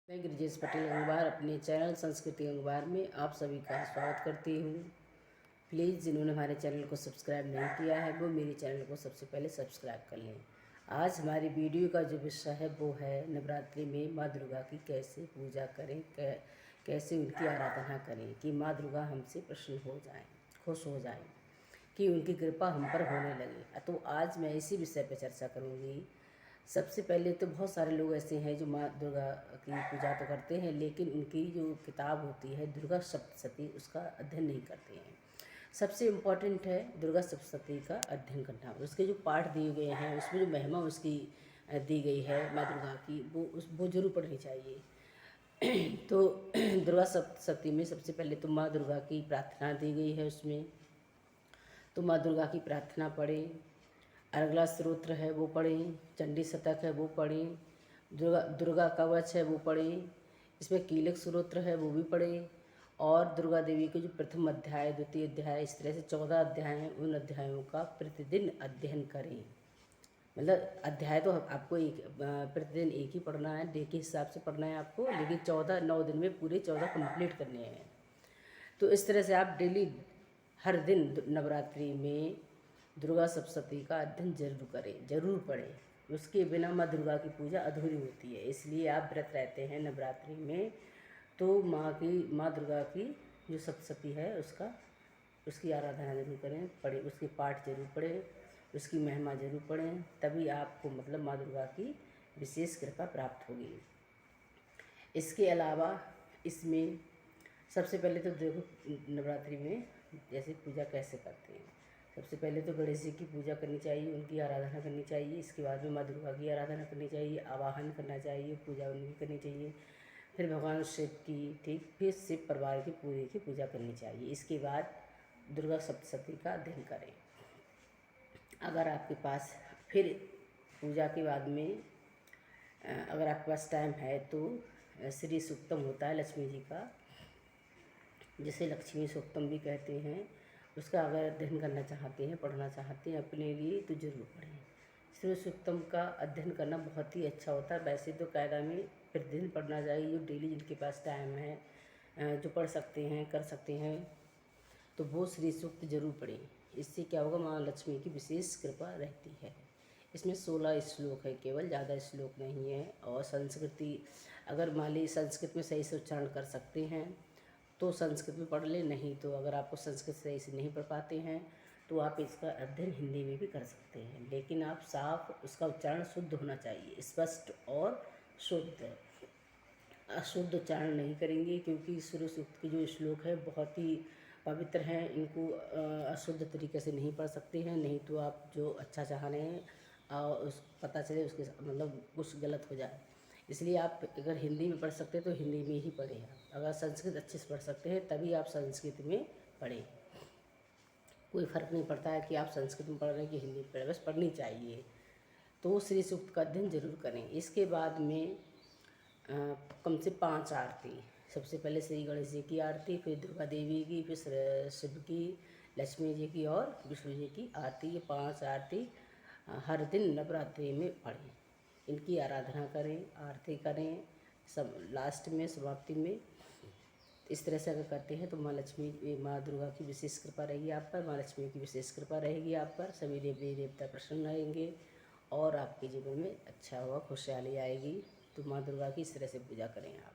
मैं गिरिजेश पटेल गंगवार अपने चैनल संस्कृति गंगवार में आप सभी का स्वागत करती हूँ। प्लीज़ जिन्होंने हमारे चैनल को सब्सक्राइब नहीं किया है वो मेरे चैनल को सबसे पहले सब्सक्राइब कर लें। आज हमारी वीडियो का जो विषय है वो है नवरात्रि में माँ दुर्गा की कैसे पूजा करें, कैसे उनकी आराधना करें कि माँ दुर्गा हमसे प्रसन्न हो जाएं, खुश हो जाएं, कि उनकी कृपा हम पर होने लगे। तो आज मैं इसी विषय पर चर्चा करूँगी। सबसे पहले तो बहुत सारे लोग ऐसे हैं जो माँ दुर्गा की पूजा तो करते हैं, लेकिन उनकी जो किताब होती है दुर्गा सप्तशती उसका अध्ययन नहीं करते हैं। सबसे इम्पॉर्टेंट है दुर्गा सप्तशती का अध्ययन करना। उसके जो पाठ दिए गए हैं उसमें जो महिमा उसकी दी गई है माँ दुर्गा की वो जरूर पढ़नी चाहिए। तो दुर्गा सप्तशती में सबसे पहले तो माँ दुर्गा की प्रार्थना दी गई है उसमें। तो माँ दुर्गा की प्रार्थना पढ़ें, अर्गला स्तोत्र है वो पढ़ें, चंडी शतक है वो पढ़ें, दुर्गा कवच है वो पढ़ें, इसमें कीलक स्तोत्र है वो भी पढ़ें, और दुर्गा देवी के जो प्रथम अध्याय, द्वितीय अध्याय, इस तरह से 14 अध्याय हैं, उन अध्यायों का प्रतिदिन अध्ययन करें। मतलब अध्याय तो आपको प्रतिदिन एक ही पढ़ना है, डे के हिसाब से पढ़ना है आपको, लेकिन 9 दिन में पूरे 14 कंप्लीट करने हैं। तो इस तरह से आप डेली हर दिन नवरात्रि में दुर्गा सप्तशती का अध्ययन जरूर करें, जरूर पढ़ें। उसके बिना माँ दुर्गा की पूजा अधूरी होती है। इसलिए आप व्रत रहते हैं नवरात्रि में तो माँ दुर्गा की जो सप्तशती है उसकी आराधना जरूर करें, पढ़ें, उसके पाठ जरूर पढ़ें, उसकी महिमा जरूर पढ़ें, तभी आपको मतलब माँ दुर्गा की विशेष कृपा प्राप्त होगी। इसके अलावा इसमें सबसे पहले तो देखो नवरात्रि में जैसे पूजा कैसे करते हैं। सबसे पहले तो गणेश जी की पूजा करनी चाहिए, उनकी आराधना करनी चाहिए। इसके बाद में माँ दुर्गा की आराधना करनी चाहिए, आवाहन करना चाहिए, पूजा उनकी करनी चाहिए। फिर भगवान शिव की, ठीक, फिर शिव परिवार की पूरी की पूजा करनी चाहिए। इसके बाद दुर्गा सप्तशती का अध्ययन करें। अगर आपके पास फिर पूजा के बाद में अगर आपके पास टाइम है तो श्री सूक्तम होता है लक्ष्मी जी का, जिसे लक्ष्मी सूक्तम भी कहते हैं, उसका अगर अध्ययन करना चाहते हैं, पढ़ना चाहते हैं अपने लिए तो जरूर पढ़ें। श्री सूक्तम का अध्ययन करना बहुत ही अच्छा होता है। वैसे तो कायदा में प्रतिदिन पढ़ना चाहिए, जो डेली जिनके पास टाइम है, जो पढ़ सकते हैं, कर सकते हैं, तो वो श्री सूक्त जरूर पढ़ें। इससे क्या होगा, माँ लक्ष्मी की विशेष कृपा रहती है। इसमें 16 श्लोक है केवल, ज़्यादा श्लोक नहीं है। और संस्कृति अगर मान ली संस्कृत में सही से उच्चारण कर सकते हैं तो संस्कृत में पढ़ ले, नहीं तो अगर आपको संस्कृत सही से नहीं पढ़ पाते हैं तो आप इसका अध्ययन हिंदी में भी कर सकते हैं। लेकिन आप साफ उसका उच्चारण शुद्ध होना चाहिए, स्पष्ट और शुद्ध। अशुद्ध उच्चारण नहीं करेंगे, क्योंकि सूर्य सूक्त के जो श्लोक है बहुत ही पवित्र हैं, इनको अशुद्ध तरीके से नहीं पढ़ सकते हैं, नहीं तो आप जो अच्छा चाह रहे हैं उस पता चले उसके मतलब कुछ गलत हो जाए। इसलिए आप अगर हिंदी में पढ़ सकते हैं तो हिंदी में ही पढ़ें। आप अगर संस्कृत अच्छे से पढ़ सकते हैं तभी आप संस्कृत में पढ़ें। कोई फ़र्क नहीं पड़ता है कि आप संस्कृत में पढ़ रहे हैं कि हिंदी में पढ़ रहे हैं, बस पढ़नी चाहिए। तो श्री सूक्त का अध्ययन जरूर करें। इसके बाद में कम से 5 आरती, सबसे पहले श्री गणेश जी की आरती, फिर दुर्गा देवी की, फिर शिव की, लक्ष्मी जी की और विष्णु जी की आरती। ये 5 आरती हर दिन नवरात्रि में पढ़ें, इनकी आराधना करें, आरती करें। सब लास्ट में समाप्ति में इस तरह से अगर करते हैं तो माँ दुर्गा की विशेष कृपा रहेगी आप पर, माँ लक्ष्मी की विशेष कृपा रहेगी आप पर, सभी देवी देवता प्रसन्न रहेंगे और आपके जीवन में अच्छा होगा, खुशहाली आएगी। तो माँ दुर्गा की इस तरह से पूजा करें आप।